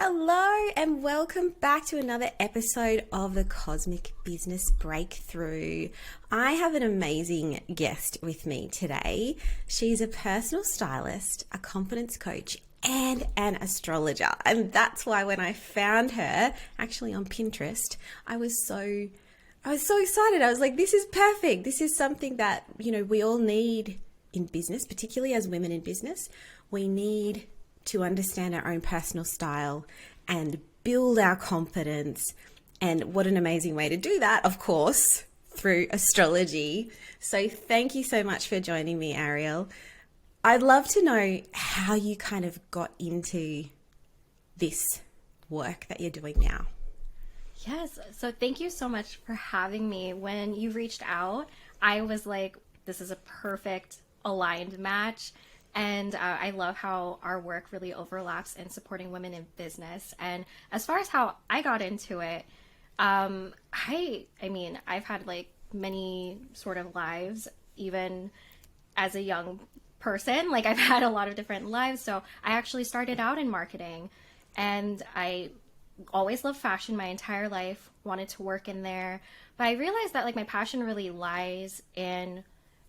Hello, and welcome back to another episode of the Cosmic Business Breakthrough. I have an amazing guest with me today. She's a personal stylist, a confidence coach, and an astrologer. And that's why when I found her, actually on Pinterest, I was so excited. I was like, this is perfect. This is something that, we all need in business, particularly as women in business. We need to understand our own personal style and build our confidence. And what an amazing way to do that, of course, through astrology. So thank you so much for joining me, Ariel. I'd love to know how you kind of got into this work that you're doing now. Yes. So thank you so much for having me. When you reached out, I was like, this is a perfect aligned match. And I love how our work really overlaps in supporting women in business. And as far as how I got into it, I mean, I've had like many sort of lives, even as a young person. Like I've had a lot of different lives. So I actually started out in marketing, and I always loved fashion my entire life, wanted to work in there. But I realized that like my passion really lies in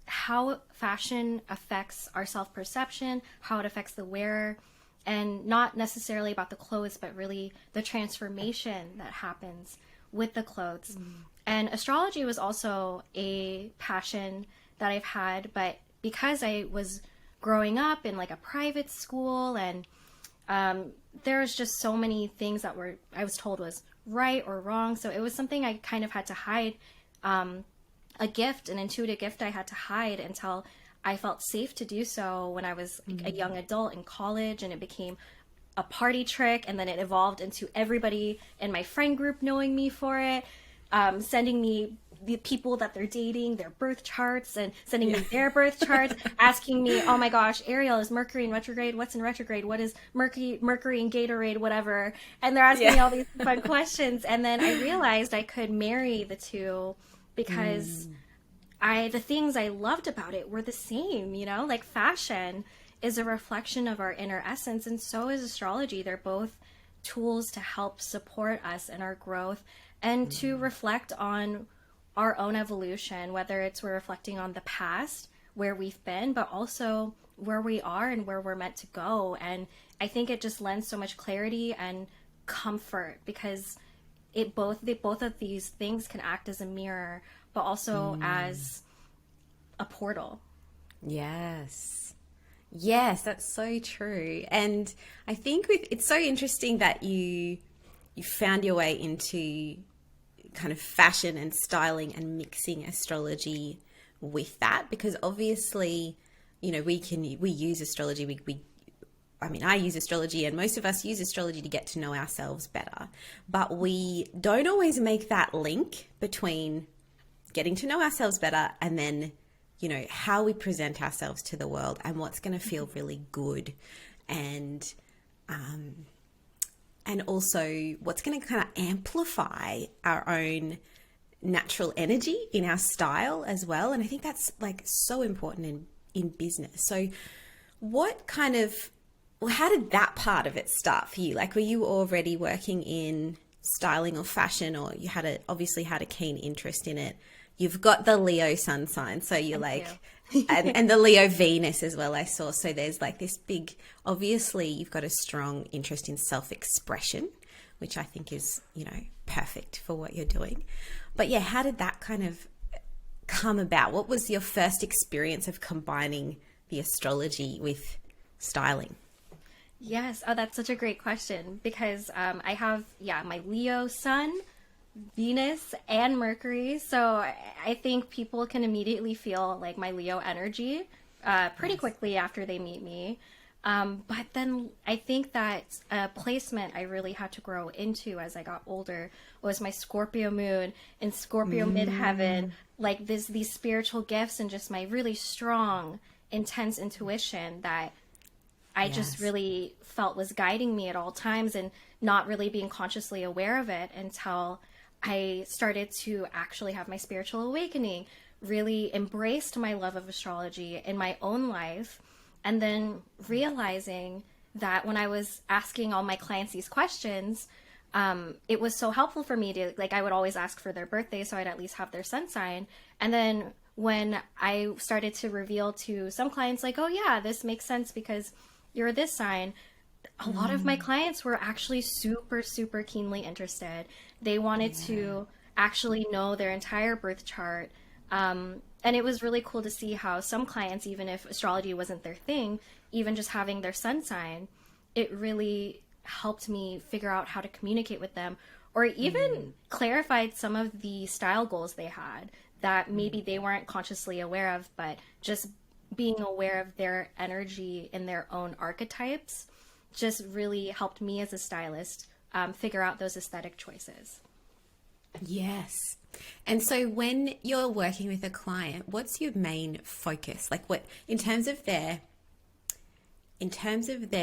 how fashion affects our self-perception, how it affects the wearer, and not necessarily about the clothes, but really the transformation that happens with the clothes. And astrology was also a passion that I've had, but because I was growing up in like a private school, and there's just so many things that I was told was right or wrong. So it was something I kind of had to hide, an intuitive gift I had to hide until I felt safe to do so when I was a young adult in college, and it became a party trick, and then it evolved into everybody in my friend group knowing me for it, sending me the people that they're dating, their birth charts, and sending me their birth charts, asking me, oh my gosh, Ariel, is Mercury in retrograde? What's in retrograde? What is Mercury in Gatorade, whatever? And they're asking me all these fun questions. And then I realized I could marry the two because the things I loved about it were the same, like fashion is a reflection of our inner essence, and so is astrology. They're both tools to help support us in our growth and to reflect on our own evolution, whether it's we're reflecting on the past, where we've been, but also where we are and where we're meant to go. And I think it just lends so much clarity and comfort, because both of these things can act as a mirror, but also as a portal. Yes, that's so true. And I think it's so interesting that you found your way into kind of fashion and styling and mixing astrology with that, because obviously, we use astrology. I use astrology, and most of us use astrology to get to know ourselves better, but we don't always make that link between getting to know ourselves better and then, how we present ourselves to the world and what's going to feel really good, and also what's going to kind of amplify our own natural energy in our style as well. And I think that's like so important in business. So how did that part of it start for you? Like, were you already working in styling or fashion, or you obviously had a keen interest in it? You've got the Leo sun sign, so you're and the Leo Venus as well, I saw. So there's like this big, obviously you've got a strong interest in self-expression, which I think is, perfect for what you're doing. But yeah, how did that kind of come about? What was your first experience of combining the astrology with styling? Yes. Oh, that's such a great question, because I have, my Leo sun, Venus, and Mercury. So I think people can immediately feel like my Leo energy pretty quickly after they meet me. But then I think that a placement I really had to grow into as I got older was my Scorpio moon in Scorpio midheaven, like these spiritual gifts and just my really strong, intense intuition that I just really felt was guiding me at all times, and not really being consciously aware of it until I started to actually have my spiritual awakening, really embraced my love of astrology in my own life, and then realizing that when I was asking all my clients these questions, it was so helpful for me to, like, I would always ask for their birthday, so I'd at least have their sun sign. And then when I started to reveal to some clients, like, oh yeah, this makes sense because you're this sign, a lot of my clients were actually super, super keenly interested. They wanted to actually know their entire birth chart. And it was really cool to see how some clients, even if astrology wasn't their thing, even just having their sun sign, it really helped me figure out how to communicate with them, or even clarified some of the style goals they had that maybe they weren't consciously aware of, but just being aware of their energy in their own archetypes just really helped me as a stylist figure out those aesthetic choices. Yes. And so when you're working with a client, what's your main focus? Like what, in terms of their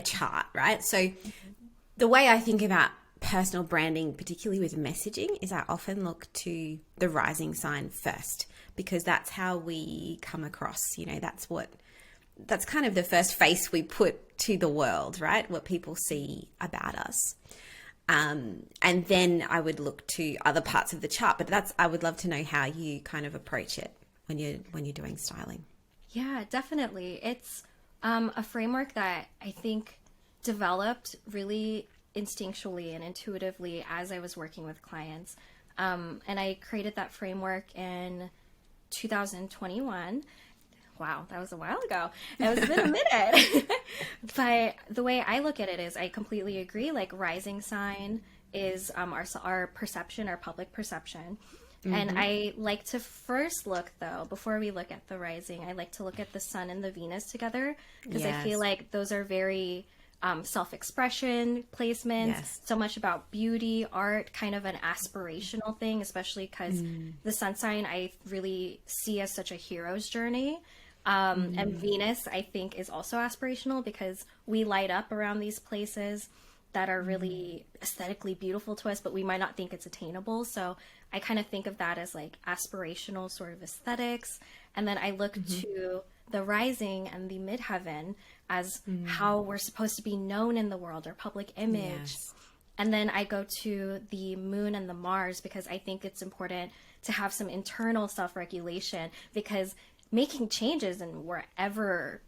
chart, right? So the way I think about personal branding, particularly with messaging, is I often look to the rising sign first, because that's how we come across, that's kind of the first face we put to the world, right? What people see about us. And then I would look to other parts of the chart, but I would love to know how you kind of approach it when you're doing styling. Yeah, definitely. It's a framework that I think developed really instinctually and intuitively as I was working with clients. And I created that framework in 2021. Wow, that was a while ago. It's been a minute. But the way I look at it is I completely agree. Like rising sign is our perception, our public perception. Mm-hmm. And I like to first look, though, before we look at the rising, I like to look at the sun and the Venus together, because I feel like those are very self-expression placements, so much about beauty, art, kind of an aspirational thing, especially because the sun sign I really see as such a hero's journey. And Venus, I think, is also aspirational because we light up around these places that are really aesthetically beautiful to us, but we might not think it's attainable. So I kind of think of that as like aspirational sort of aesthetics. And then I look to the rising and the midheaven as how we're supposed to be known in the world, our public image. Yes. And then I go to the moon and the Mars because I think it's important to have some internal self-regulation, because making changes in wherever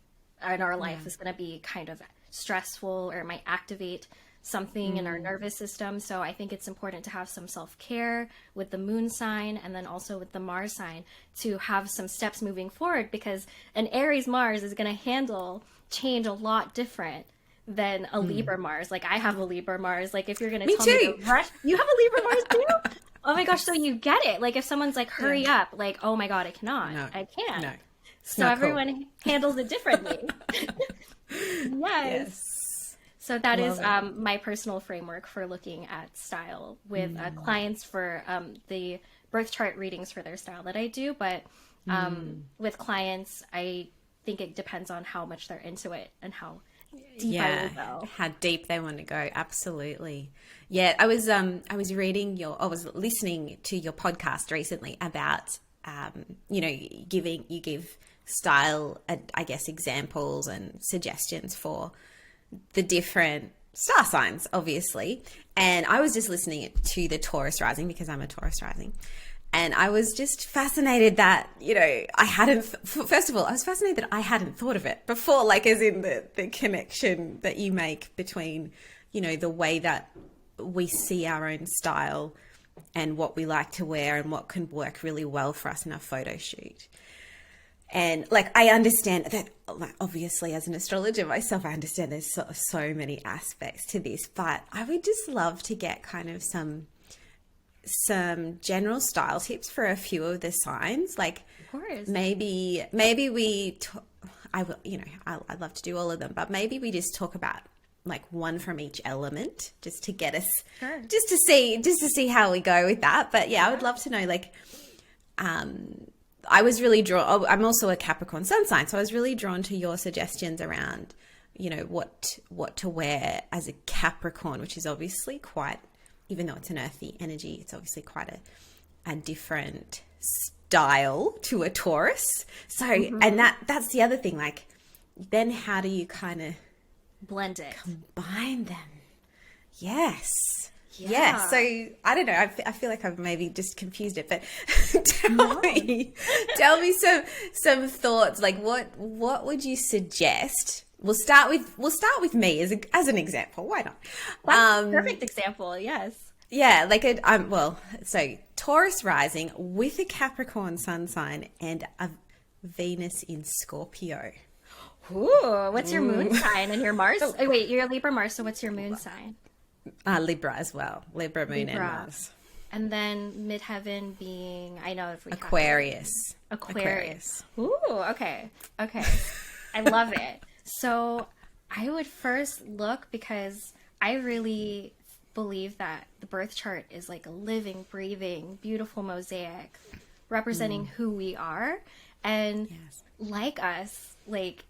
in our life is going to be kind of stressful, or it might activate something in our nervous system. So I think it's important to have some self-care with the moon sign and then also with the Mars sign to have some steps moving forward, because an Aries Mars is going to handle change a lot different than a Libra Mars. Like I have a Libra Mars. Like if you're going to tell me to rush, you have a Libra Mars too? Oh my gosh, so you get it. Like if someone's like, hurry up, like, oh my God, I cannot. No, I can't. No, so everyone handles it differently. Yes. So that is my personal framework for looking at style with clients for the birth chart readings for their style that I do. But with clients, I think it depends on how much they're into it and how deep I will go. How deep they want to go. Absolutely. Yeah, I was listening to your podcast recently about you give style, I guess, examples and suggestions for the different star signs, obviously. And I was just listening to the Taurus rising because I'm a Taurus rising. And I was just fascinated that, first of all, I was fascinated that I hadn't thought of it before, like as in the connection that you make between, the way that we see our own style and what we like to wear and what can work really well for us in a photo shoot. And like, I understand that, like, obviously as an astrologer myself, I understand there's so many aspects to this, but I would just love to get kind of some general style tips for a few of the signs. Like, of course, maybe I'd love to do all of them, but maybe we just talk about like one from each element just to get us, just to see how we go with that. But yeah, I would love to know, like, I was really drawn, I'm also a Capricorn sun sign, so I was really drawn to your suggestions around, what to wear as a Capricorn, which is obviously quite, even though it's an earthy energy, it's obviously quite a different style to a Taurus. So, and that's the other thing, like, then how do you kind of blend it. Combine them. Yes. Yeah. Yeah. So I don't know. I feel like I've maybe just confused it, but tell me some thoughts. Like what would you suggest? We'll start with me as an example. Why not? That's a perfect example. Yes. Yeah, like so Taurus rising with a Capricorn sun sign and a Venus in Scorpio. Ooh, what's your moon sign and your Mars? Oh, wait, you're a Libra Mars, so what's your moon sign? Libra as well. Libra moon and Mars. And then midheaven being, I know if we Aquarius. Aquarius. Ooh, okay. Okay. I love it. So I would first look, because I really believe that the birth chart is like a living, breathing, beautiful mosaic representing who we are. And like us, like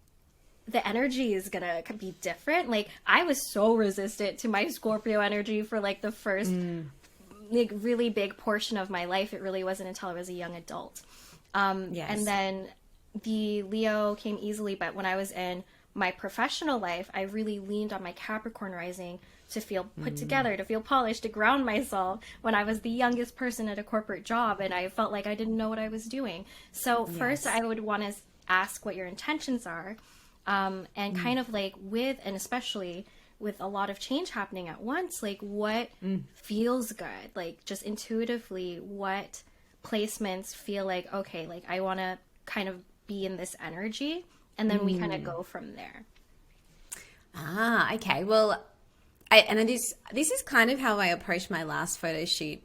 the energy is gonna be different. Like I was so resistant to my Scorpio energy for like the first like really big portion of my life. It really wasn't until I was a young adult. And then the Leo came easily, but when I was in my professional life, I really leaned on my Capricorn rising to feel put together, to feel polished, to ground myself when I was the youngest person at a corporate job and I felt like I didn't know what I was doing. So first I would want to ask what your intentions are, and kind of like and especially with a lot of change happening at once, like what feels good, like just intuitively what placements feel like, okay, like I want to kind of be in this energy, and then we kind of go from there. Okay. Well, this is kind of how I approached my last photo shoot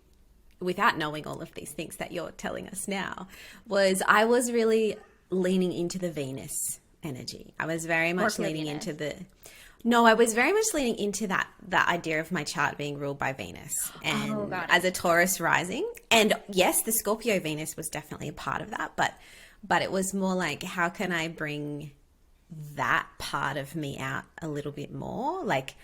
without knowing all of these things that you're telling us now. Was I was really leaning into the Venus energy. I was very much leaning into I was very much leaning into that idea of my chart being ruled by Venus, and as a Taurus rising. And yes, the Scorpio Venus was definitely a part of that, but it was more like, how can I bring that part of me out a little bit more? Like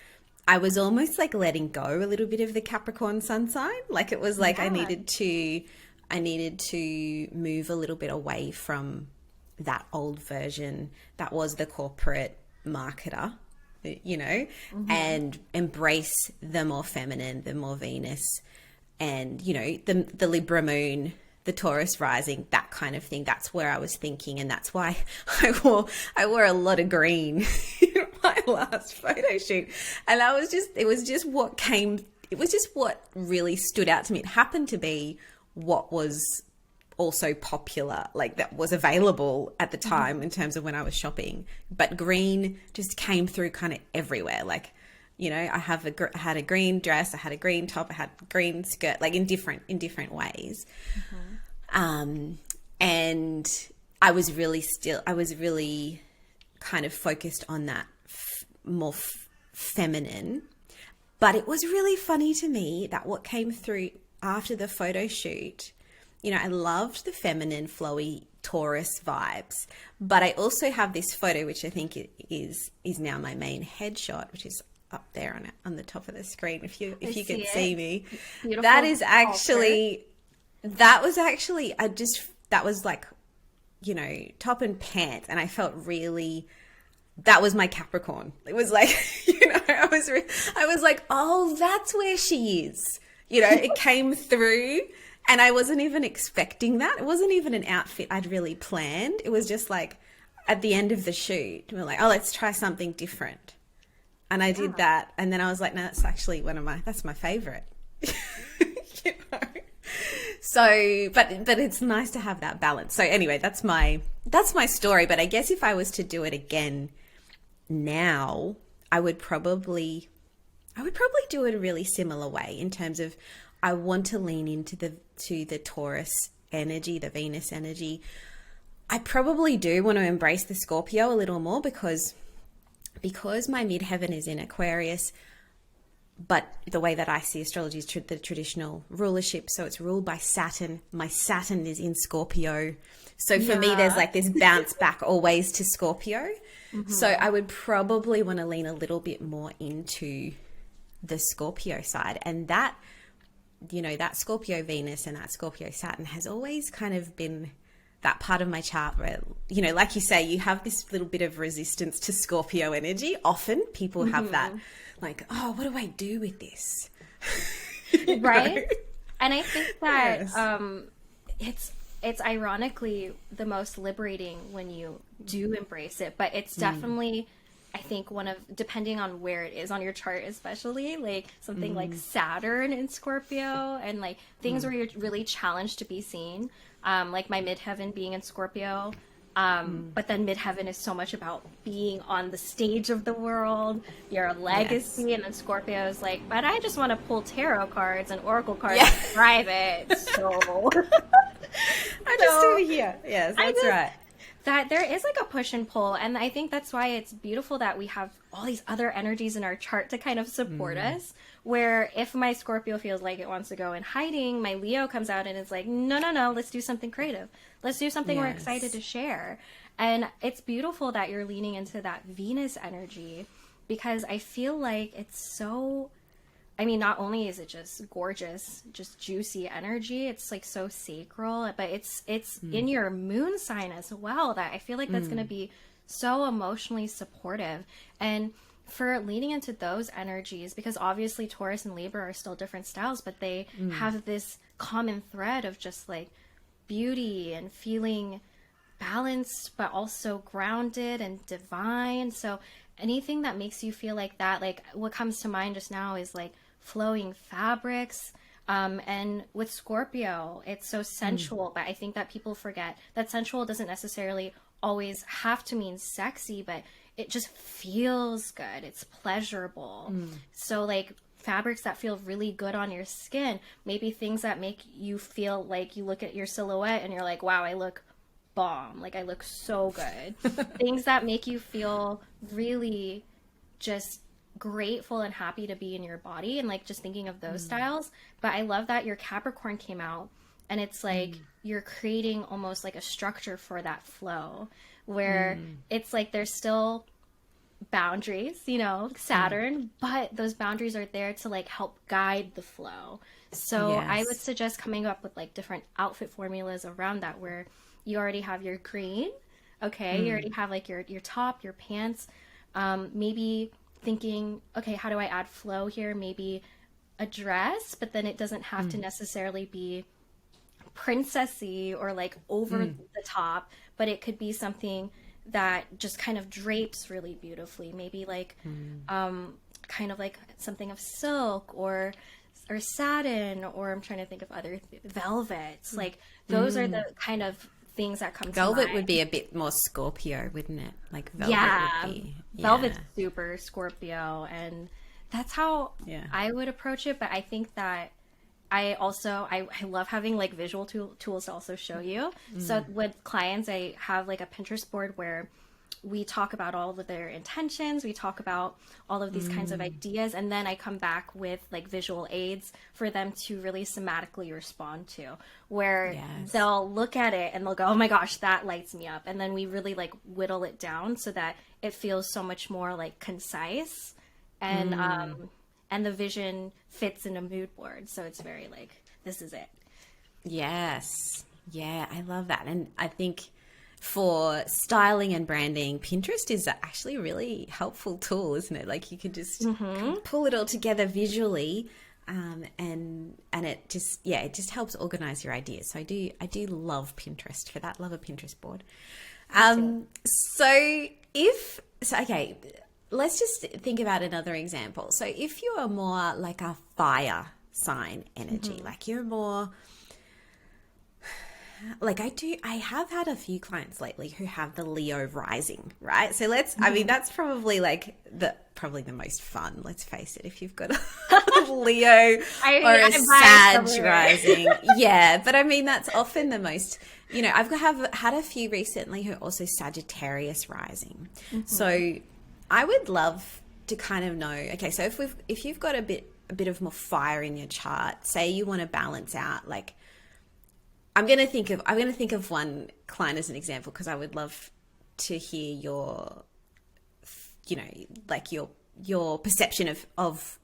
I was almost like letting go a little bit of the Capricorn sun sign. Like it was like I needed to move a little bit away from that old version that was the corporate marketer, you know, and embrace the more feminine, the more Venus, and, you know, the Libra moon, the Taurus rising, that kind of thing. That's where I was thinking. And that's why I wore a lot of green in my last photo shoot. And it was just what really stood out to me. It happened to be what was also popular, like that was available at the time in terms of when I was shopping. But green just came through kind of everywhere. Like, you know, I had a green dress, I had a green top, I had a green skirt, like in different ways. And I was really kind of focused on that more feminine. But it was really funny to me that what came through after the photo shoot, you know, I loved the feminine, flowy Taurus vibes, but I also have this photo, which I think is now my main headshot, which is up there on the top of the screen. If you can see me, beautiful. That was like, you know, top and pants, and I felt really. That was my Capricorn. It was like, you know, I was like, oh, that's where she is. You know, it came through. And I wasn't even expecting that. It wasn't even an outfit I'd really planned. It was just like at the end of the shoot, we were like, oh, let's try something different. And I did that. And then I was like, no, that's actually that's my favorite. You know? So, but it's nice to have that balance. So anyway, that's my story. But I guess if I was to do it again now, I would probably do it a really similar way in terms of, I want to lean into the Taurus energy, the Venus energy. I probably do want to embrace the Scorpio a little more because my midheaven is in Aquarius, but the way that I see astrology is the traditional rulership. So it's ruled by Saturn. My Saturn is in Scorpio. So for me, there's like this bounce back always to Scorpio. So I would probably want to lean a little bit more into the Scorpio side, and that, you know, that Scorpio Venus and that Scorpio Saturn has always kind of been that part of my chart where, you know, like you say, you have this little bit of resistance to Scorpio energy. Often people have that, like, oh, what do I do with this? Right? Know? And I think that Yes. it's ironically the most liberating when you do embrace it, but it's definitely, I think, one of, depending on where it is on your chart, especially like something like Saturn in Scorpio, and like things where you're really challenged to be seen, like my midheaven being in Scorpio. But then midheaven is so much about being on the stage of the world, your legacy, Yes. and then Scorpio is like, but I just want to pull tarot cards and oracle cards Yeah. in private. So I'm just over here. Yes, that's right. that there is like a push and pull, and I think that's why it's beautiful that we have all these other energies in our chart to kind of support us, where if my Scorpio feels like it wants to go in hiding, my Leo comes out and is like, no, no, no, let's do something creative, let's do something we're excited to share. And it's beautiful that you're leaning into that Venus energy, because I feel like it's so, I mean, not only is it just gorgeous, just juicy energy, it's like so sacral, but it's in your moon sign as well, that I feel like that's going to be so emotionally supportive. And for leaning into those energies, because obviously Taurus and Libra are still different styles, but they have this common thread of just like beauty and feeling balanced, but also grounded and divine. So anything that makes you feel like that, like what comes to mind just now is like flowing fabrics. And with Scorpio, it's so sensual, but I think that people forget that sensual doesn't necessarily always have to mean sexy, but it just feels good. It's pleasurable. So like fabrics that feel really good on your skin, maybe things that make you feel like you look at your silhouette and you're like, wow, I look bomb. Like I look so good. Things that make you feel really just grateful and happy to be in your body, and like just thinking of those styles. But I love that your Capricorn came out, and it's like you're creating almost like a structure for that flow, where it's like there's still boundaries, you know, Saturn, but those boundaries are there to like help guide the flow. So I would suggest coming up with like different outfit formulas around that, where you already have your green, okay, you already have like your top, your pants, maybe thinking, okay, how do I add flow here? Maybe a dress, but then it doesn't have to necessarily be princessy or like over the top, but it could be something that just kind of drapes really beautifully. Maybe like kind of like something of silk or satin, or I'm trying to think of other velvets. Like those are the kind of things that come to mind. Velvet would be a bit more Scorpio, wouldn't it? Like velvet would be. Velvet's super Scorpio, and that's how I would approach it. But I think that I also I love having like visual tools to also show you. So with clients, I have like a Pinterest board where we talk about all of their intentions, we talk about all of these kinds of ideas, and then I come back with like visual aids for them to really somatically respond to, where they'll look at it and they'll go, oh my gosh, that lights me up. And then we really like whittle it down so that it feels so much more like concise, and the vision fits in a mood board. So it's very like, this is it. Yes. Yeah, I love that. And I think for styling and branding, Pinterest is actually a really helpful tool, isn't it? Like you can just pull it all together visually, and it just helps organize your ideas. So I do love Pinterest for that. Love a Pinterest board. Okay, let's just think about another example. So if you are more like a fire sign energy, like you're more like I have had a few clients lately who have the Leo rising, right? So I mean, that's probably like probably the most fun, let's face it, if you've got a Leo or a Sag rising. Yeah, but I mean, that's often the most, you know, I've had a few recently who are also Sagittarius rising. So I would love to kind of know, okay, so if you've got a bit of more fire in your chart, say you want to balance out, like, I'm going to think of one client as an example, because I would love to hear your, you know, like your perception of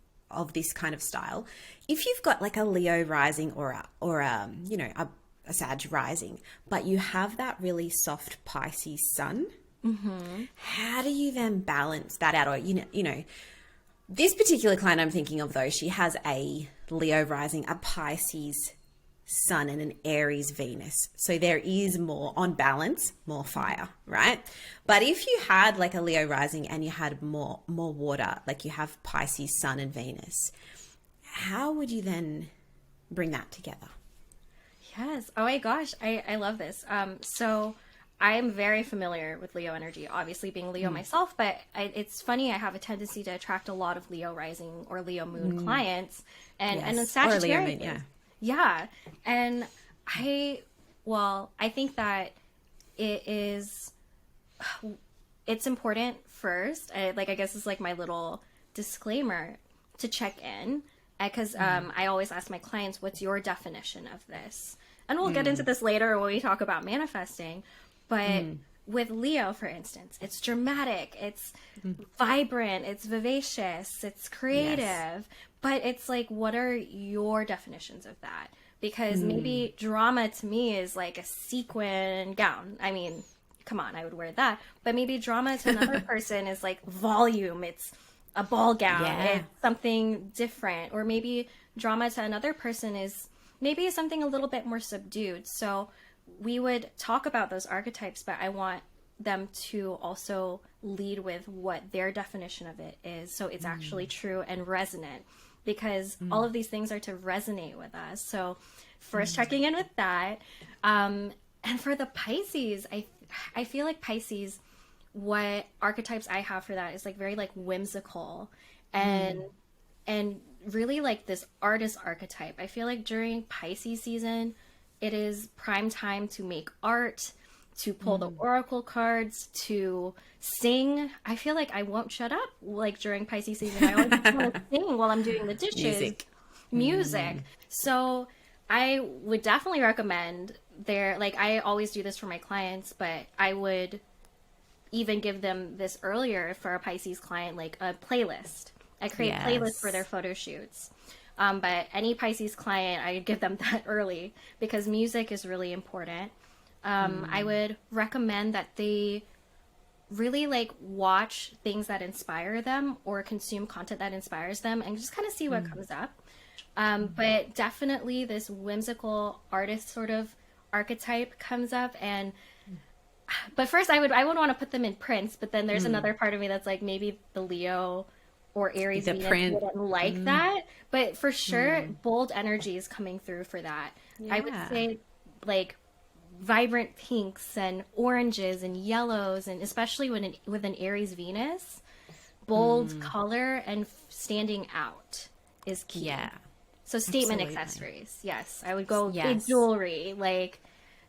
this kind of style. If you've got like a Leo rising or a you know, a a Sag rising, but you have that really soft Pisces sun. How do you then balance that out? Or, this particular client I'm thinking of, though, she has a Leo rising, a Pisces sun, and an Aries Venus. So there is more, on balance, more fire, right? But if you had like a Leo rising and you had more water, like you have Pisces sun and Venus, how would you then bring that together? Yes. Oh my gosh, I love this. So I'm very familiar with Leo energy, obviously being Leo myself, but it's funny, I have a tendency to attract a lot of Leo rising or Leo moon clients, and then Sagittarius. Or Leo moon, Yeah. And I think that it's important first. I guess it's like my little disclaimer to check in, because I always ask my clients, what's your definition of this? And we'll get into this later when we talk about manifesting. But with Leo, for instance, it's dramatic, it's vibrant, it's vivacious, it's creative. But it's like, what are your definitions of that? Because maybe drama to me is like a sequin gown. I mean, come on, I would wear that. But maybe drama to another person is like volume. It's a ball gown. It's something different. Or maybe drama to another person is maybe something a little bit more subdued. So we would talk about those archetypes, but I want them to also lead with what their definition of it is. So it's actually true and resonant, because all of these things are to resonate with us. So first checking in with that. And for the Pisces, I feel like Pisces, what archetypes I have for that is like very like whimsical and really like this artist archetype. I feel like during Pisces season, it is prime time to make art, to pull the oracle cards, to sing. I feel like I won't shut up like during Pisces season. I always want to sing while I'm doing the dishes. Music. So I would definitely recommend I always do this for my clients, but I would even give them this earlier for a Pisces client, like a playlist. I create playlists for their photo shoots. But any Pisces client, I give them that early, because music is really important. I would recommend that they really like watch things that inspire them or consume content that inspires them and just kind of see what comes up. But definitely this whimsical artist sort of archetype comes up. But first I would want to put them in prints, but then there's another part of me that's like, maybe the Leo or Aries Venus wouldn't like that. But for sure, bold energy is coming through for that. I would say like vibrant pinks and oranges and yellows, and especially with an Aries Venus, bold color and standing out is key. Yeah. So statement accessories. Yes. I would go big jewelry, like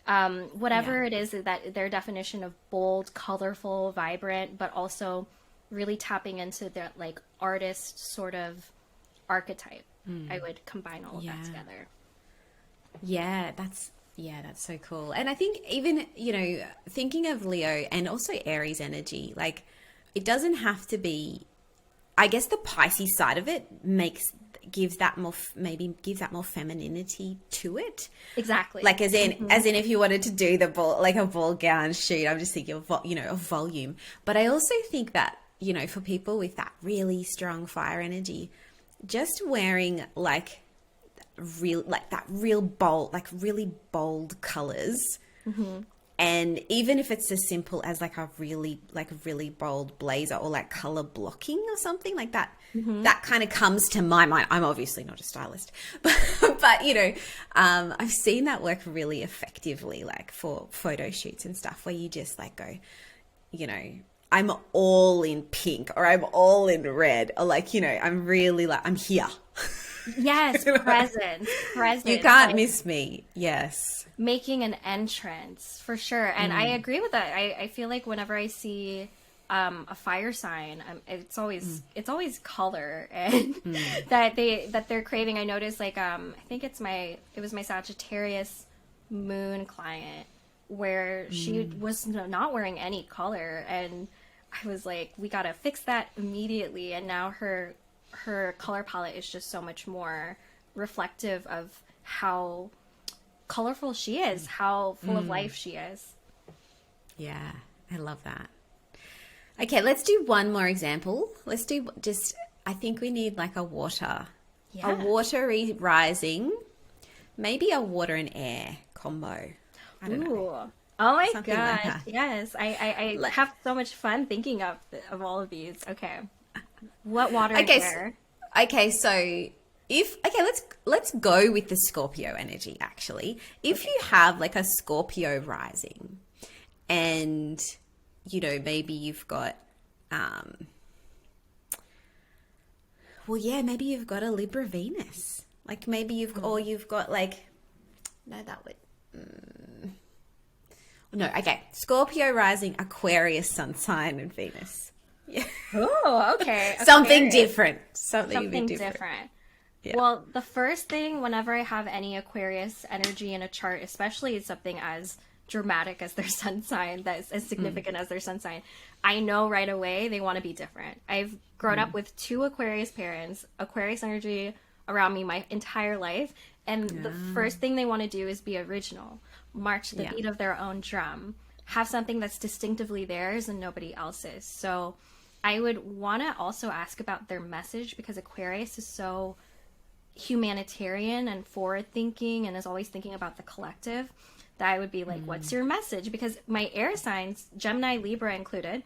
whatever it is that their definition of bold, colorful, vibrant, but also really tapping into that like artist sort of archetype. I would combine all of that together. That's so cool. And I think even, thinking of Leo and also Aries energy, like it doesn't have to be, I guess the Pisces side of it gives that more femininity to it. Exactly. Like as in if you wanted to do the ball, like a ball gown shoot, I'm just thinking of, of volume. But I also think that, for people with that really strong fire energy, just wearing really bold colors. And even if it's as simple as like a really bold blazer or like color blocking or something like that, that kind of comes to my mind. I'm obviously not a stylist, but I've seen that work really effectively, like for photo shoots and stuff, where you just like go, I'm all in pink or I'm all in red, or like, I'm really like, I'm here. Yes, presence. You can't miss me. Yes. Making an entrance, for sure. And I agree with that. I feel like whenever I see a fire sign, it's always color and that they're craving. I noticed like I think it was my Sagittarius moon client, where she was not wearing any color, and I was like, we gotta fix that immediately. And now her color palette is just so much more reflective of how colorful she is, how full of life she is. Yeah, I love that. Okay, let's do one more example. Let's do just, I think we need like a water watery rising, maybe a water and air combo. I don't know. Oh my Something like gosh. that. Yes. I have so much fun thinking of all of these. Okay. What water and air? Okay, so let's go with the Scorpio energy actually. If you have like a Scorpio rising and maybe you've got maybe you've got a Libra Venus. Like maybe you've got like Scorpio rising, Aquarius sun sign and Venus. Yeah. Oh, okay. Something different. Something different. Yeah. Well, the first thing whenever I have any Aquarius energy in a chart, especially something as dramatic as their sun sign, that's as significant as their sun sign, I know right away they want to be different. I've grown up with 2 Aquarius parents, Aquarius energy around me my entire life, and the first thing they want to do is be original, march to the beat of their own drum, have something that's distinctively theirs and nobody else's. So I would want to also ask about their message, because Aquarius is so humanitarian and forward thinking and is always thinking about the collective, that I would be like, what's your message? Because my air signs, Gemini, Libra included,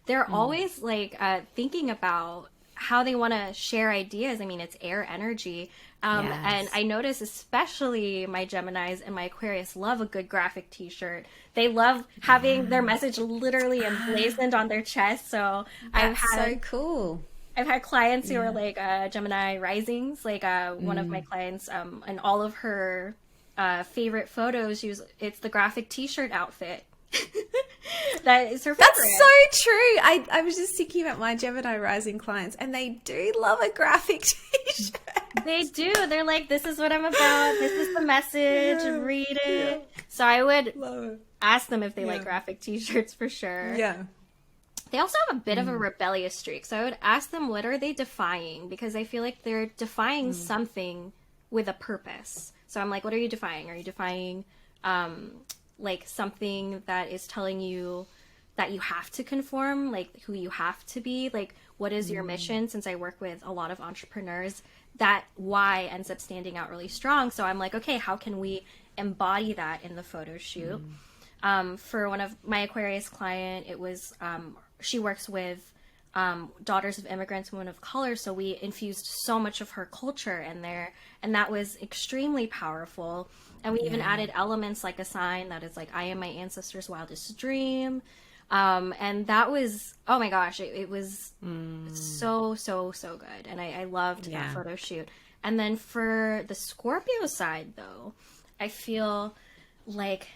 they're always like thinking about how they want to share ideas. I mean, it's air energy. And I notice especially my Geminis and my Aquarius love a good graphic t-shirt. They love having their message literally emblazoned on their chest. So so cool. I've had clients who are like Gemini risings, like one of my clients, and all of her favorite photos, it's the graphic t-shirt outfit. That is her favorite. That's so true. I was just thinking about my Gemini rising clients, and they do love a graphic t-shirt. They do. They're like, this is what I'm about. This is the message. Read it. Yeah. So I would ask them if they like graphic t-shirts for sure. Yeah. They also have a bit of a rebellious streak. So I would ask them, what are they defying? Because I feel like they're defying something with a purpose. So I'm like, what are you defying? Are you defying like something that is telling you that you have to conform, like who you have to be? Like, what is your mission? Since I work with a lot of entrepreneurs, that why ends up standing out really strong. So I'm like, okay, how can we embody that in the photo shoot? For one of my Aquarius client, it was she works with daughters of immigrants, women of color, so we infused so much of her culture in there, and that was extremely powerful. And we even added elements like a sign that is like, I am my ancestors' wildest dream. And that was, oh my gosh, it was so good. And I loved that photo shoot. And then for the Scorpio side, though, I feel like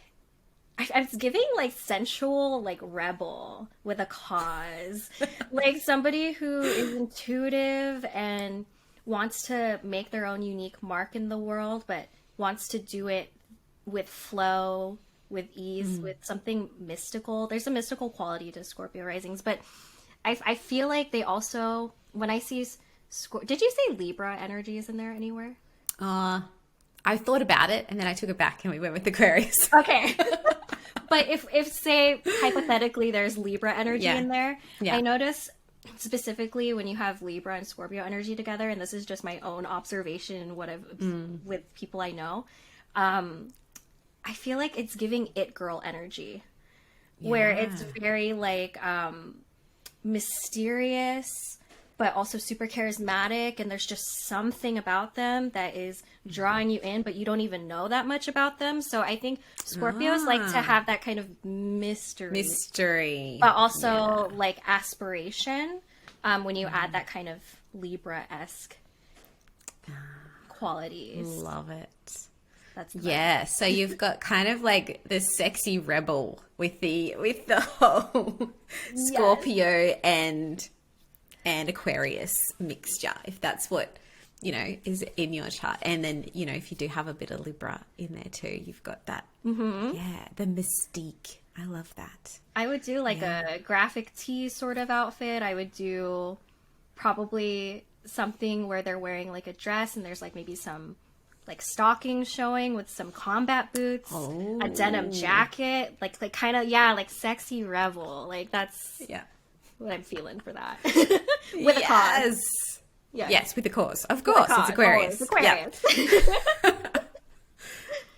I was giving like sensual, like rebel with a cause, like somebody who is intuitive and wants to make their own unique mark in the world, but wants to do it with flow, with ease, with something mystical. There's a mystical quality to Scorpio risings, but I feel like they also, when I see did you say Libra energy is in there anywhere? I thought about it and then I took it back and we went with Aquarius. Okay. But if say hypothetically there's Libra energy in there, I notice specifically when you have Libra and Scorpio energy together, and this is just my own observation, what I've with people I know, I feel like it's giving it girl energy, where it's very like mysterious, but also super charismatic, and there's just something about them that is drawing you in, but you don't even know that much about them. So I think Scorpios like to have that kind of mystery, but also like aspiration, when you add that kind of Libra-esque qualities. Love it. That's so you've got kind of like the sexy rebel with the whole Scorpio and Aquarius mixture, if that's what is in your chart. And then if you do have a bit of Libra in there too, you've got that the mystique. I love that. I would do like a graphic tee sort of outfit. I would do probably something where they're wearing like a dress and there's like maybe some like stockings showing with some combat boots, a denim jacket, like kind of, yeah, like sexy rebel. Like that's what I'm feeling for that. With a cause. Yes, with a cause. Of course, it's Aquarius. Aquarius. Yep.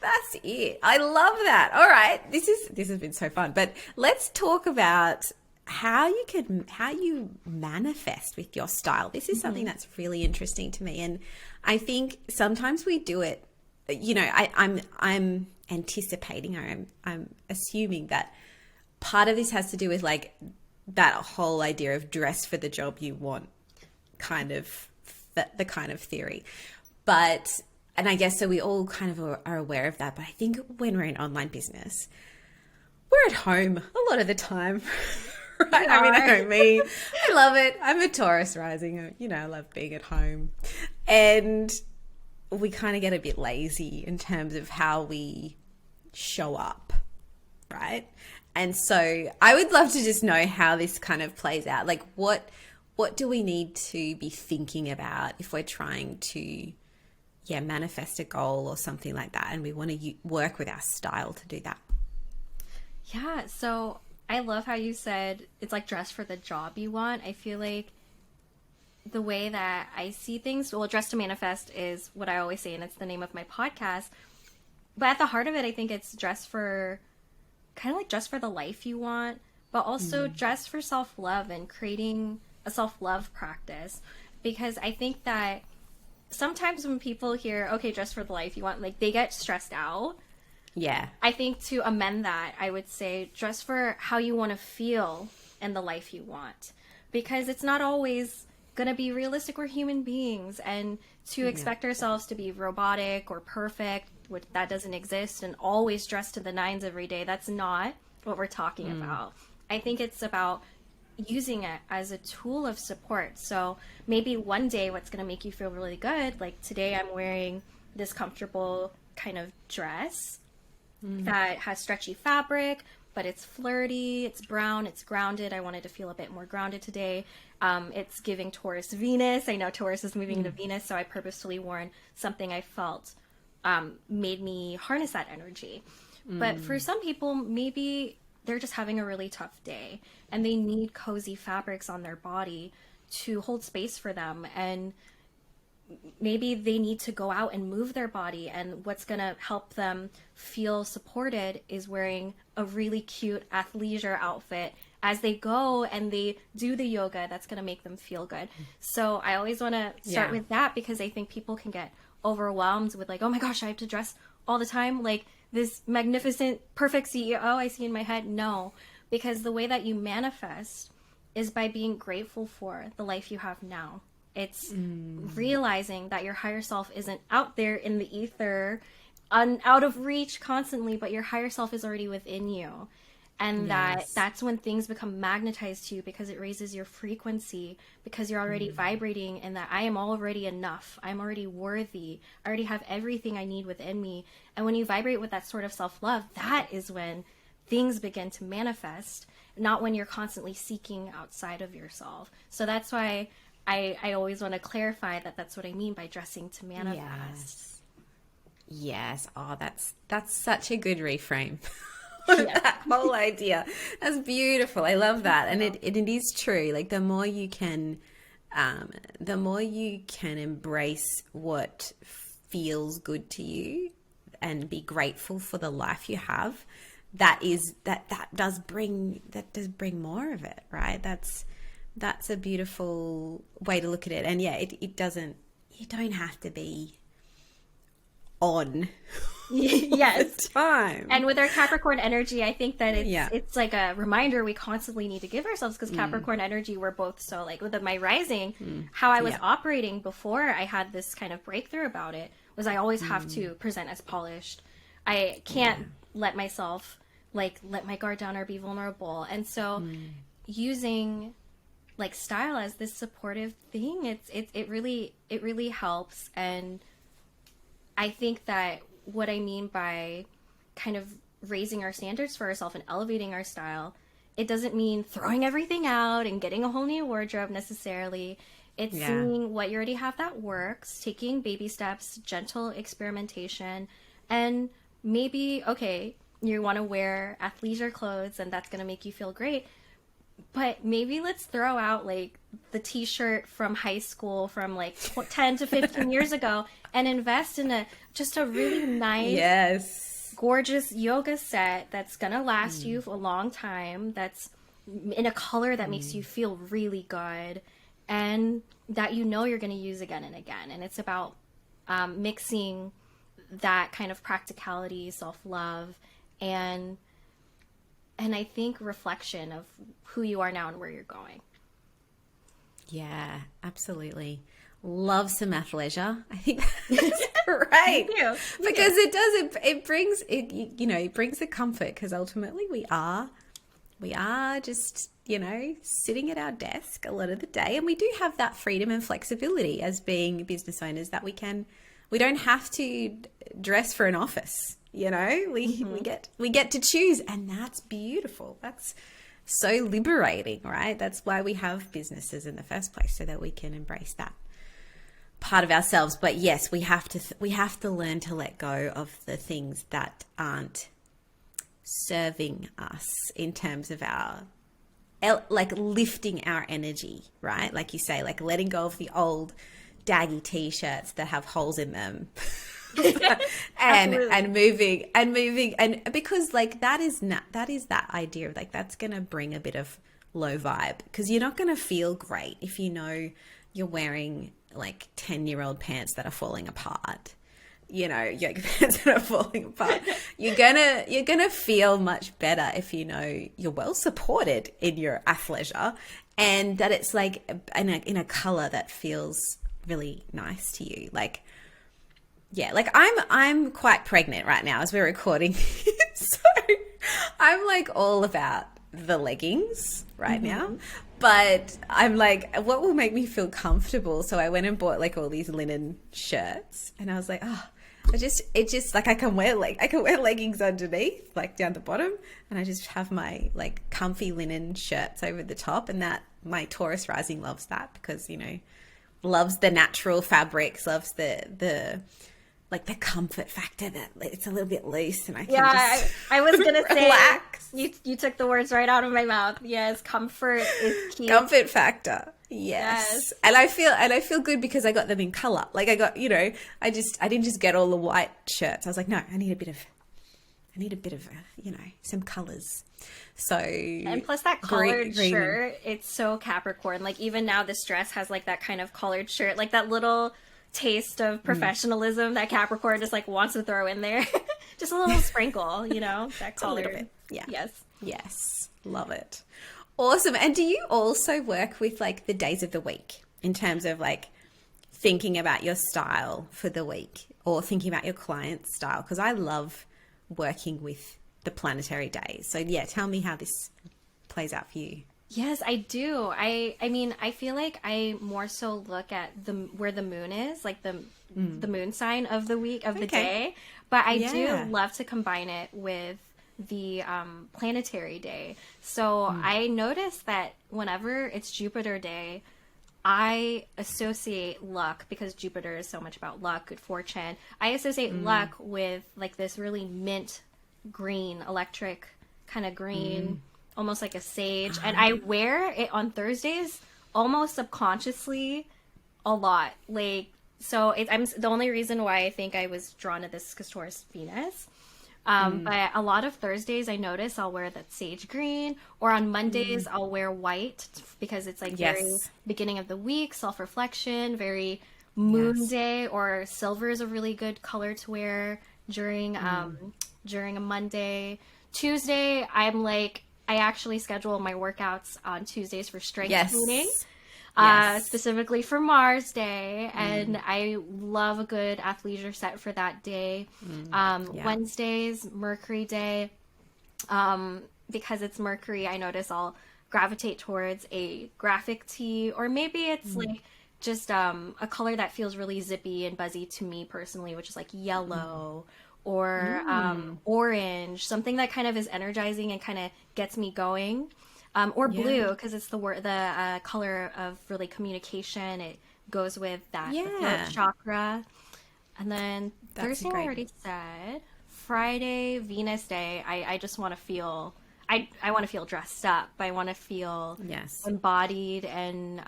That's it. I love that. All right. This has been so fun. But let's talk about how you manifest with your style. This is something that's really interesting to me. And I think sometimes we do it, I'm anticipating, or I'm assuming that part of this has to do with like that whole idea of dress for the job you want kind of the kind of theory. And I guess so we all kind of are aware of that. But I think when we're in online business, we're at home a lot of the time, right? I mean, I know me. I love it. I'm a Taurus rising. I love being at home. And we kind of get a bit lazy in terms of how we show up, right? And so I would love to just know how this kind of plays out. Like what do we need to be thinking about if we're trying to manifest a goal or something like that, and we want to work with our style to do that? Yeah, so I love how you said it's like dress for the job you want. I feel like the way that I see things, well, dress to manifest is what I always say, and it's the name of my podcast. But at the heart of it, I think it's dress for the life you want, but also dress for self-love and creating a self-love practice. Because I think that sometimes when people hear, okay, dress for the life you want, like they get stressed out. Yeah. I think to amend that, I would say dress for how you want to feel in the life you want. Because it's not always going to be realistic. We're human beings. And to expect ourselves to be robotic or perfect, which that doesn't exist, and always dress to the nines every day, that's not what we're talking about. I think it's about using it as a tool of support. So maybe one day what's going to make you feel really good, like today I'm wearing this comfortable kind of dress that has stretchy fabric, but it's flirty, it's brown, it's grounded. I wanted to feel a bit more grounded today. It's giving Taurus Venus. I know Taurus is moving into Venus, so I purposefully worn something I felt made me harness that energy. But for some people, maybe they're just having a really tough day and they need cozy fabrics on their body to hold space for them. And maybe they need to go out and move their body, and what's going to help them feel supported is wearing a really cute athleisure outfit as they go and they do the yoga. That's going to make them feel good. So I always want to start with that, because I think people can get overwhelmed with like, oh my gosh, I have to dress all the time like this magnificent, perfect CEO I see in my head. No, because the way that you manifest is by being grateful for the life you have now. It's realizing that your higher self isn't out there in the ether, out of reach constantly, but your higher self is already within you. And that's when things become magnetized to you, because it raises your frequency, because you're already vibrating in that I am already enough. I'm already worthy. I already have everything I need within me. And when you vibrate with that sort of self-love, that is when things begin to manifest, not when you're constantly seeking outside of yourself. So that's why I always want to clarify that that's what I mean by dressing to manifest. Yes. Oh, that's such a good reframe. That whole idea. That's beautiful. I love that. And it is true. Like the more you can embrace what feels good to you and be grateful for the life you have, that does bring more of it, right? That's a beautiful way to look at it. And you don't have to be on yes time. And with our Capricorn energy, I think that it's like a reminder we constantly need to give ourselves, because Capricorn energy, we're both so like with my rising, how I was operating before I had this kind of breakthrough about it was I always have to present as polished. I can't let myself like let my guard down or be vulnerable. And so using like style as this supportive thing, it really helps. And I think that what I mean by kind of raising our standards for ourselves and elevating our style, it doesn't mean throwing everything out and getting a whole new wardrobe necessarily. It's Yeah. seeing what you already have that works, taking baby steps, gentle experimentation, and maybe, okay, you want to wear athleisure clothes and that's going to make you feel great. But maybe let's throw out like the t-shirt from high school from like 10 to 15 years ago and invest in just a really nice, Yes. gorgeous yoga set that's going to last you for a long time, that's in a color that makes you feel really good and that you know you're going to use again and again. And it's about mixing that kind of practicality, self-love, and I think reflection of who you are now and where you're going. Yeah, absolutely. Love some athleisure. I think that's great. Because it brings it, it brings the comfort, because ultimately we are just, sitting at our desk a lot of the day, and we do have that freedom and flexibility as being business owners that we don't have to dress for an office. We get to choose, and that's beautiful. That's so liberating, right? That's why we have businesses in the first place, so that we can embrace that part of ourselves. But yes, we have to learn to let go of the things that aren't serving us in terms of our, like, lifting our energy, right? Like you say, like letting go of the old daggy t-shirts that have holes in them. and moving, and because like that is that idea of like that's gonna bring a bit of low vibe, because you're not gonna feel great if you're wearing like 10-year-old pants that are falling apart, yoga pants that are falling apart. You're gonna feel much better if you're well supported in your athleisure, and that it's like in a color that feels really nice to you. Like, yeah, like I'm quite pregnant right now as we're recording. So I'm like all about the leggings right now. But I'm like, what will make me feel comfortable? So I went and bought like all these linen shirts, and I was like, it just like I can wear leggings underneath, like down the bottom, and I just have my like comfy linen shirts over the top, and that my Taurus rising loves that, because loves the natural fabrics, loves the like the comfort factor that it's a little bit loose, and I can I was gonna relax. say you took the words right out of my mouth. Yes, comfort is key. Comfort factor. Yes. And I feel good because I got them in color. Like I got, I didn't just get all the white shirts. I was like, no, I need a bit of some colors. So, and plus that collared shirt, it's so Capricorn. Like even now this dress has like that kind of collared shirt, like that little taste of professionalism that Capricorn just like wants to throw in there. Just a little sprinkle, that color. A little bit. Yeah. Yes. Love it. Awesome. And do you also work with like the days of the week in terms of like thinking about your style for the week, or thinking about your client's style? Because I love working with the planetary days. So yeah, tell me how this plays out for you. Yes, I do. I mean, I feel like I more so look at where the moon is, like the moon sign of the week, of the day. But I do love to combine it with the planetary day. So I noticed that whenever it's Jupiter day, I associate luck, because Jupiter is so much about luck, good fortune. I associate luck with like this really mint green, electric kind of green, almost like a sage. And I wear it on Thursdays almost subconsciously a lot. Like, so I'm the only reason why I think I was drawn to this is because Taurus Venus. But a lot of Thursdays I notice I'll wear that sage green, or on Mondays I'll wear white, because it's like very beginning of the week, self-reflection, very moon day, or silver is a really good color to wear during a Monday. Tuesday, I actually schedule my workouts on Tuesdays for strength training. Specifically for Mars Day, and I love a good athleisure set for that day. Wednesdays, Mercury Day, because it's Mercury, I notice I'll gravitate towards a graphic tee, or maybe it's like just a color that feels really zippy and buzzy to me personally, which is like yellow or orange, something that kind of is energizing and kind of gets me going. or Yeah. blue, because it's the color of really communication. It goes with that the throat Yeah. chakra. And then That's a Thursday I great. already said. Friday, Venus Day. I just want to feel. I want to feel dressed up. I want to feel Yes. embodied, and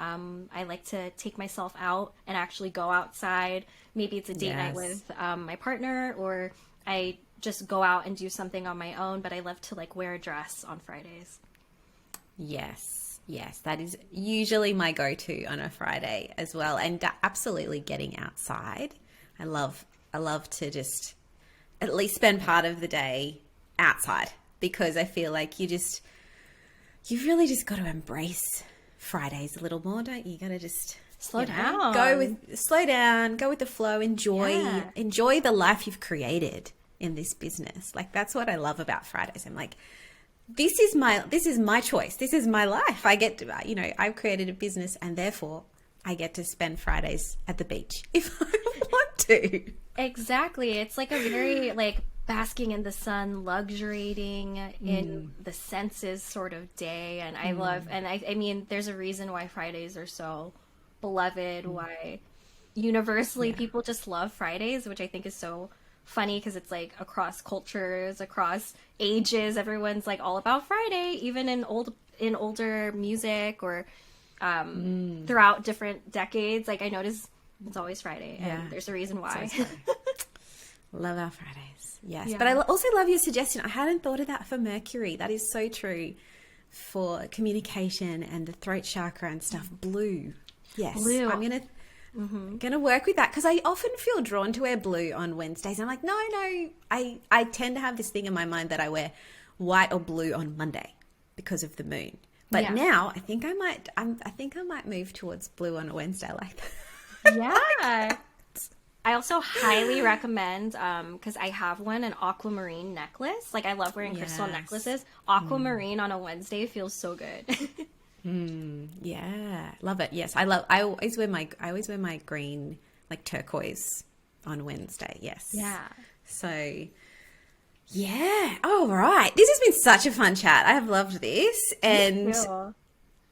I like to take myself out and actually go outside. Maybe it's a date night Yes. with my partner, or I just go out and do something on my own. But I love to like wear a dress on Fridays. Yes, yes, that is usually my go-to on a Friday as well, and absolutely getting outside. I love to just at least spend part of the day outside because I feel like you've really just got to embrace Fridays a little more, don't you? You got to just Slow you know, down. slow down, go with the flow, Yeah. enjoy the life you've created in this business. Like that's what I love about Fridays. I'm like, this is my choice. This is my life. I get to, I've created a business and therefore I get to spend Fridays at the beach if I want to. Exactly. It's like a very like basking in the sun, luxuriating in the senses sort of day. And I love, and I mean, there's a reason why Fridays are so beloved, why universally Yeah. people just love Fridays, which I think is so funny because it's like across cultures, across ages, everyone's like all about Friday, even in older music or throughout different decades. Like I notice it's always Friday, and Yeah. there's a reason why. always Friday. Love our Fridays. Yes. Yeah. But I also love your suggestion. I hadn't thought of that for Mercury. That is so true for communication and the throat chakra and stuff. Blue. Yes. Blue. I'm gonna work with that because I often feel drawn to wear blue on Wednesdays. I'm like, no. I tend to have this thing in my mind that I wear white or blue on Monday because of the moon. But Yeah. now I think I think I might move towards blue on a Wednesday like that. Yeah. I also highly recommend, because I have an aquamarine necklace. Like I love wearing crystal Yes. necklaces. Aquamarine on a Wednesday feels so good. Yeah, love it. Yes, I always wear my green like turquoise on Wednesday. Yes. Yeah. So, yeah. All right. This has been such a fun chat. I have loved this, and Cool.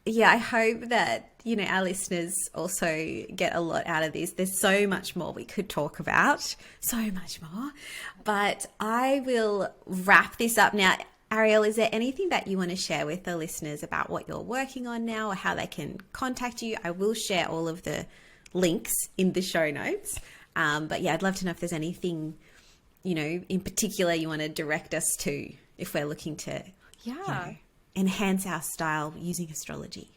yeah, I hope that our listeners also get a lot out of this. There's so much more we could talk about, so much more, but I will wrap this up now. Ariel, is there anything that you want to share with the listeners about what you're working on now or how they can contact you? I will share all of the links in the show notes. But yeah, I'd love to know if there's anything, in particular you want to direct us to if we're looking to Yeah. enhance our style using astrology.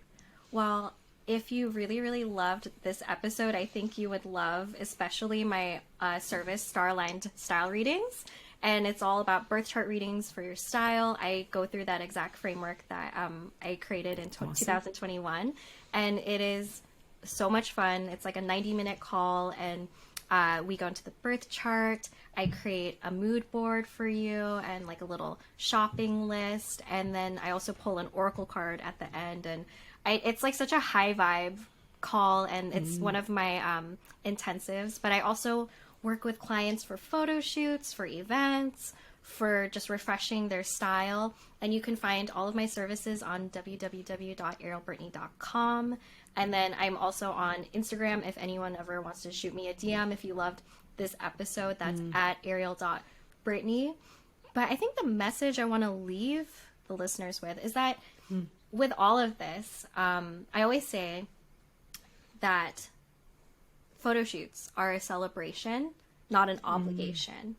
Well, if you really, really loved this episode, I think you would love especially my service, Star-Aligned Style Readings. And it's all about birth chart readings for your style. I go through that exact framework that I created in 2021. And it is so much fun. It's like a 90-minute call, and we go into the birth chart. I create a mood board for you and like a little shopping list. And then I also pull an oracle card at the end. And it's like such a high vibe call, and it's one of my intensives. But I also work with clients for photo shoots, for events, for just refreshing their style. And you can find all of my services on www.arielbrittany.com. And then I'm also on Instagram if anyone ever wants to shoot me a DM. If you loved this episode, that's at ariel.brittany. But I think the message I want to leave the listeners with is that with all of this, I always say that photo shoots are a celebration, not an obligation.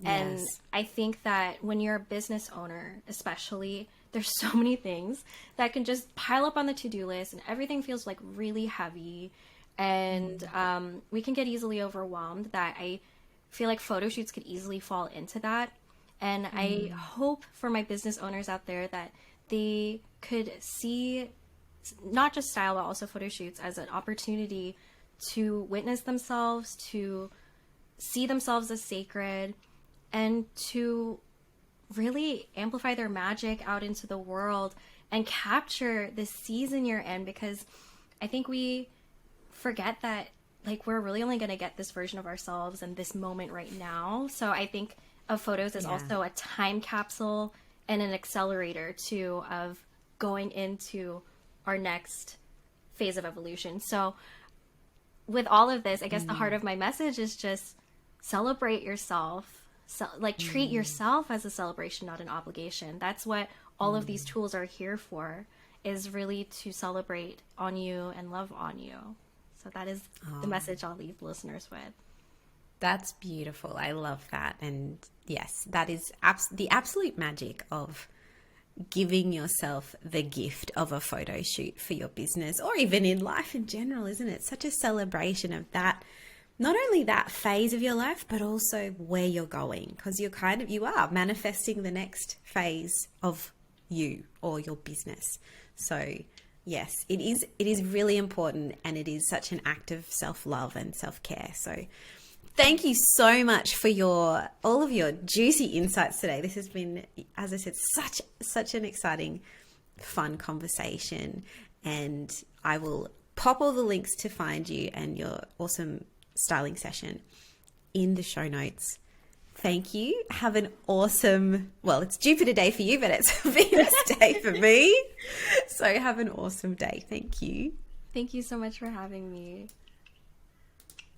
And Yes. I think that when you're a business owner, especially, there's so many things that can just pile up on the to-do list, and everything feels like really heavy. And we can get easily overwhelmed. That I feel like photo shoots could easily fall into that. And I hope for my business owners out there that they could see not just style, but also photo shoots as an opportunity to witness themselves, to see themselves as sacred, and to really amplify their magic out into the world and capture this season you're in. Because I think we forget that like we're really only going to get this version of ourselves in this moment right now. So I think of photos as also a time capsule and an accelerator too of going into our next phase of evolution. So with all of this, I guess the heart of my message is just celebrate yourself. So, like, treat yourself as a celebration, not an obligation. That's what all of these tools are here for, is really to celebrate on you and love on you. So that is the message I'll leave listeners with. That's beautiful. I love that. And yes, that is the absolute magic of giving yourself the gift of a photo shoot for your business, or even in life in general, isn't it? Such a celebration of that, not only that phase of your life, but also where you're going, because you are manifesting the next phase of you or your business. So yes, it is really important, and it is such an act of self-love and self-care. So thank you so much for all of your juicy insights today. This has been, as I said, such an exciting, fun conversation. And I will pop all the links to find you and your awesome styling session in the show notes. Thank you. Have an awesome, well, it's Jupiter day for you, but it's Venus day for me. So have an awesome day. Thank you. Thank you so much for having me.